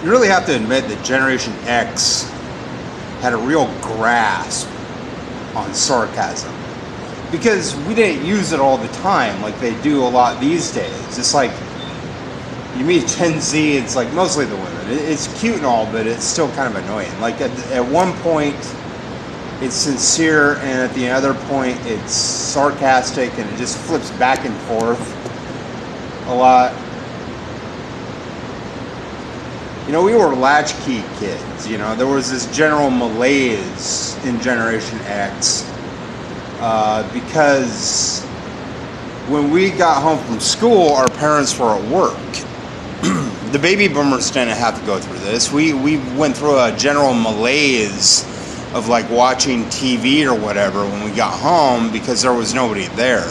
you really have to admit that Generation X had a real grasp on sarcasm. Because we didn't use it all the time like they do a lot these days. It's like, you meet Gen Z, it's like mostly the women. It's cute and all, but it's still kind of annoying. Like at one point, it's sincere, and at the other point, it's sarcastic, and it just flips back and forth a lot. You know, we were latchkey kids. You know, there was this general malaise in Generation X because when we got home from school, our parents were at work. The baby boomers didn't have to go through this. We went through a general malaise of like watching TV or whatever when we got home because there was nobody there.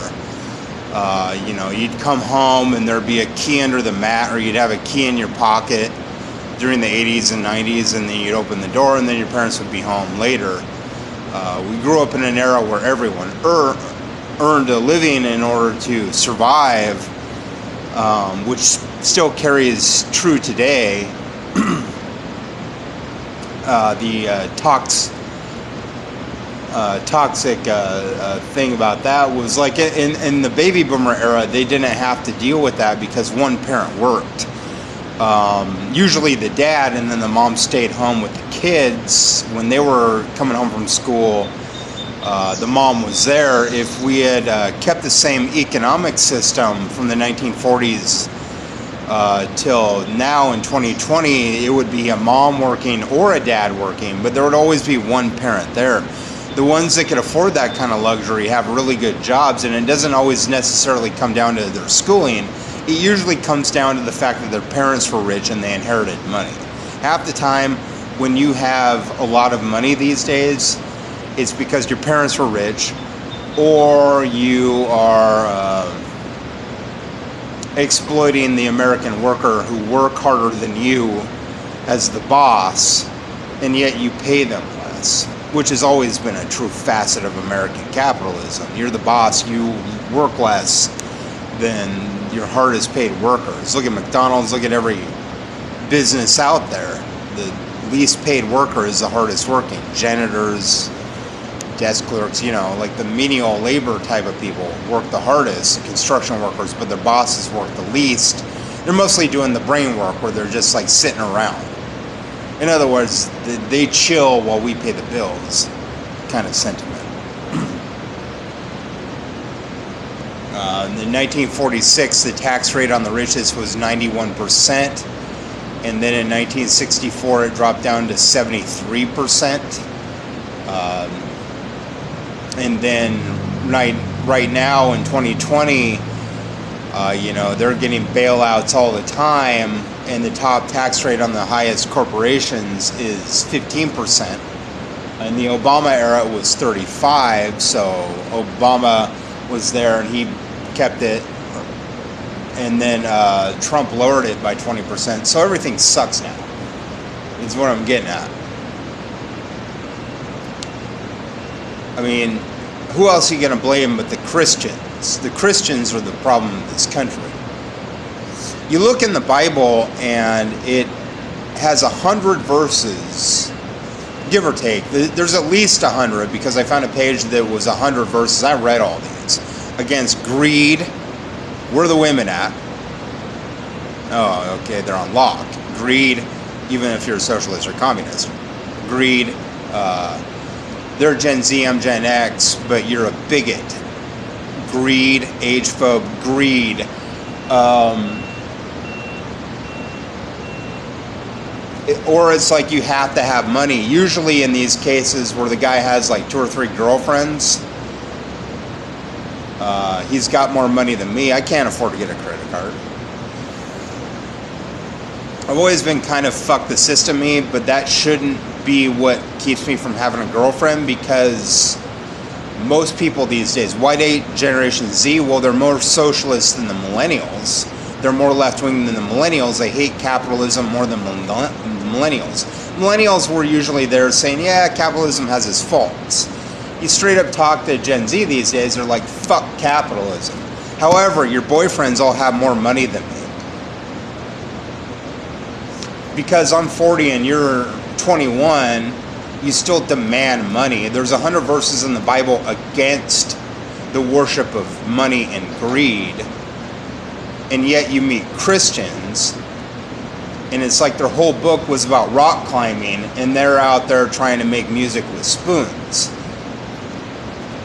You know, you'd come home and there'd be a key under the mat, or you'd have a key in your pocket during the 80s and 90s, and then you'd open the door and then your parents would be home later. We grew up in an era where everyone earned a living in order to survive, which still carries true today. The toxic thing about that was like in the baby boomer era, they didn't have to deal with that because one parent worked. Usually the dad, and then the mom stayed home with the kids. When they were coming home from school, the mom was there. If we had kept the same economic system from the 1940s till now in 2020, it would be a mom working or a dad working, but there would always be one parent there. The ones that could afford that kind of luxury have really good jobs, and it doesn't always necessarily come down to their schooling. It usually comes down to the fact that their parents were rich and they inherited money. Half the time when you have a lot of money these days, it's because your parents were rich, or you are exploiting the American worker who work harder than you as the boss, and yet you pay them less, which has always been a true facet of American capitalism. You're the boss, you work less than your hardest paid workers. Look at McDonald's, look at every business out there. The least paid worker is the hardest working. Janitors, desk clerks, you know, like the menial labor type of people work the hardest, construction workers, but their bosses work the least. They're mostly doing the brain work where they're just like sitting around. In other words, they chill while we pay the bills kind of sentiment. In 1946, the tax rate on the richest was 91%, and then in 1964 it dropped down to 73%. And then right now in 2020, you know, they're getting bailouts all the time, and the top tax rate on the highest corporations is 15%. In the Obama era, it was 35%, so Obama was there and he kept it, and then Trump lowered it by 20%. So everything sucks now. Is what I'm getting at. I mean, who else are you going to blame but the Christians? The Christians are the problem in this country. You look in the Bible and it has 100 verses, give or take. There's at least 100, because I found a page that was 100 verses. I read all these. Against greed. Where are the women at? Oh, okay, they're on lock. Greed, even if you're a socialist or communist. Greed. They're Gen Z, I'm Gen X, but you're a bigot. Greed, age phobe, greed. Or it's like you have to have money. Usually in these cases where the guy has like 2 or 3 girlfriends, he's got more money than me. I can't afford to get a credit card. I've always been kind of fuck the system-y, but that shouldn't be what keeps me from having a girlfriend, because most people these days, white Generation Z, well, they're more socialist than the millennials. They're more left-wing than the millennials. They hate capitalism more than millennials. Millennials were usually there saying, yeah, capitalism has its faults. You straight up talk to Gen Z these days, they're like, fuck capitalism. However, your boyfriends all have more money than me. because I'm 40 and you're 21, you still demand money. There's 100 verses in the Bible against the worship of money and greed. And yet you meet Christians, and it's like their whole book was about rock climbing, and they're out there trying to make music with spoons.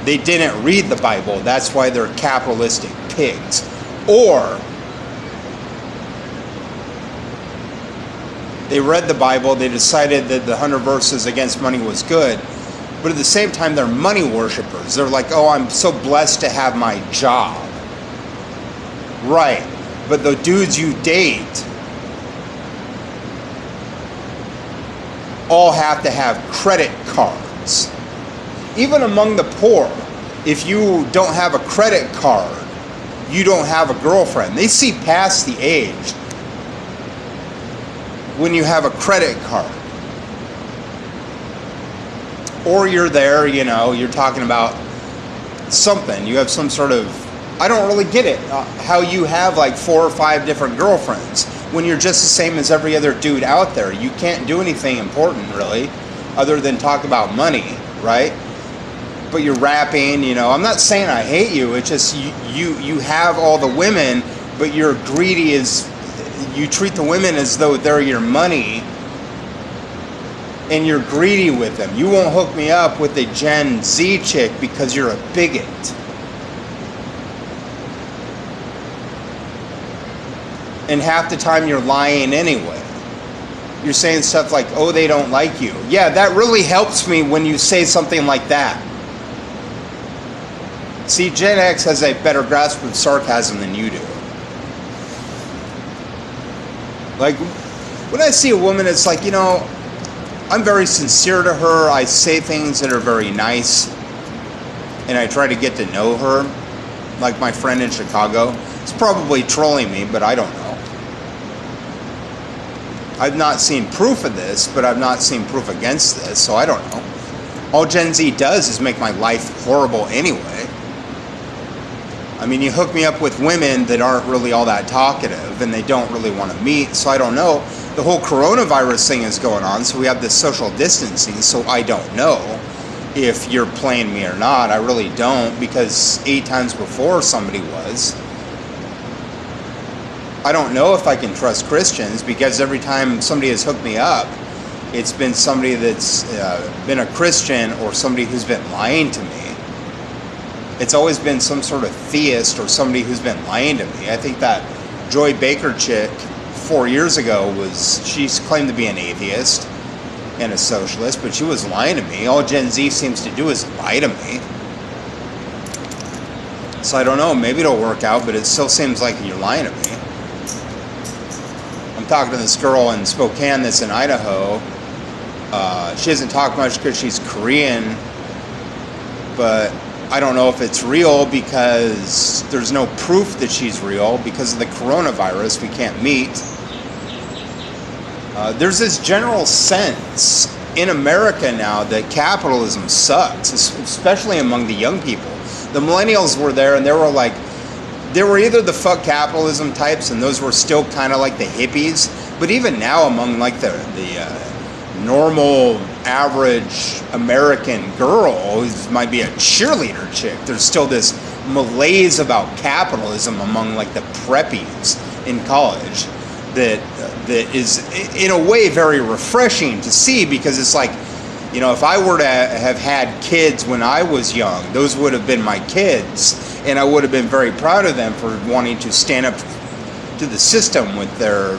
They didn't read the Bible. That's why they're capitalistic pigs. Or they read the Bible, they decided that the 100 verses against money was good, but at the same time, they're money worshipers. They're like, oh, I'm so blessed to have my job. Right. But the dudes you date all have to have credit cards. Even among the poor, if you don't have a credit card, you don't have a girlfriend. They see past the age when you have a credit card. Or you're there, you're talking about something. You have some sort of, I don't really get it, how you have like 4 or 5 different girlfriends when you're just the same as every other dude out there. You can't do anything important, really, other than talk about money, right? But you're rapping, I'm not saying I hate you. It's just you have all the women, but you're greedy as, you treat the women as though they're your money, and you're greedy with them. You won't hook me up with a Gen Z chick because you're a bigot. And half the time you're lying anyway. You're saying stuff like, oh, they don't like you. Yeah, that really helps me when you say something like that. See, Gen X has a better grasp of sarcasm than you do. Like, when I see a woman, it's like, I'm very sincere to her. I say things that are very nice, and I try to get to know her. Like my friend in Chicago. It's probably trolling me, but I don't know. I've not seen proof of this, but I've not seen proof against this, so I don't know. All Gen Z does is make my life horrible anyway. I mean, you hook me up with women that aren't really all that talkative, and they don't really want to meet, so I don't know. The whole coronavirus thing is going on, so we have this social distancing, so I don't know if you're playing me or not. I really don't, because 8 times before somebody was. I don't know if I can trust Christians, because every time somebody has hooked me up, it's been somebody that's been a Christian or somebody who's been lying to me. It's always been some sort of theist or somebody who's been lying to me. I think that Joy Baker chick 4 years ago she claimed to be an atheist and a socialist, but she was lying to me. All Gen Z seems to do is lie to me. So I don't know, maybe it'll work out, but it still seems like you're lying to me. I'm talking to this girl in Spokane that's in Idaho. She doesn't talk much because she's Korean, but I don't know if it's real because there's no proof that she's real. Because of the coronavirus, we can't meet. There's this general sense in America now that capitalism sucks, especially among the young people. The millennials were there, and they were either the fuck capitalism types, and those were still kind of like the hippies. But even now, among like the normal average American girl who might be a cheerleader chick, there's still this malaise about capitalism among like the preppies in college that is in a way very refreshing to see, because it's like, if I were to have had kids when I was young, those would have been my kids, and I would have been very proud of them for wanting to stand up to the system with their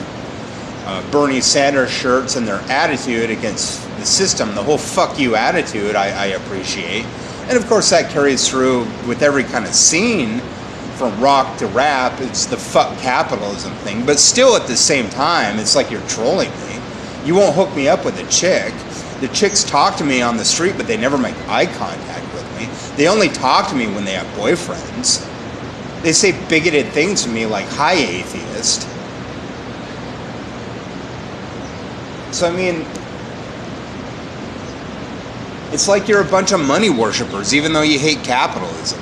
Bernie Sanders shirts and their attitude against the system. The whole fuck you attitude I appreciate. And of course that carries through with every kind of scene, from rock to rap. It's the fuck capitalism thing. But still at the same time, it's like you're trolling me. You won't hook me up with a chick. The chicks talk to me on the street, but they never make eye contact with me. They only talk to me when they have boyfriends. They say bigoted things to me like, hi, atheist. So, I mean, it's like you're a bunch of money worshipers, even though you hate capitalism.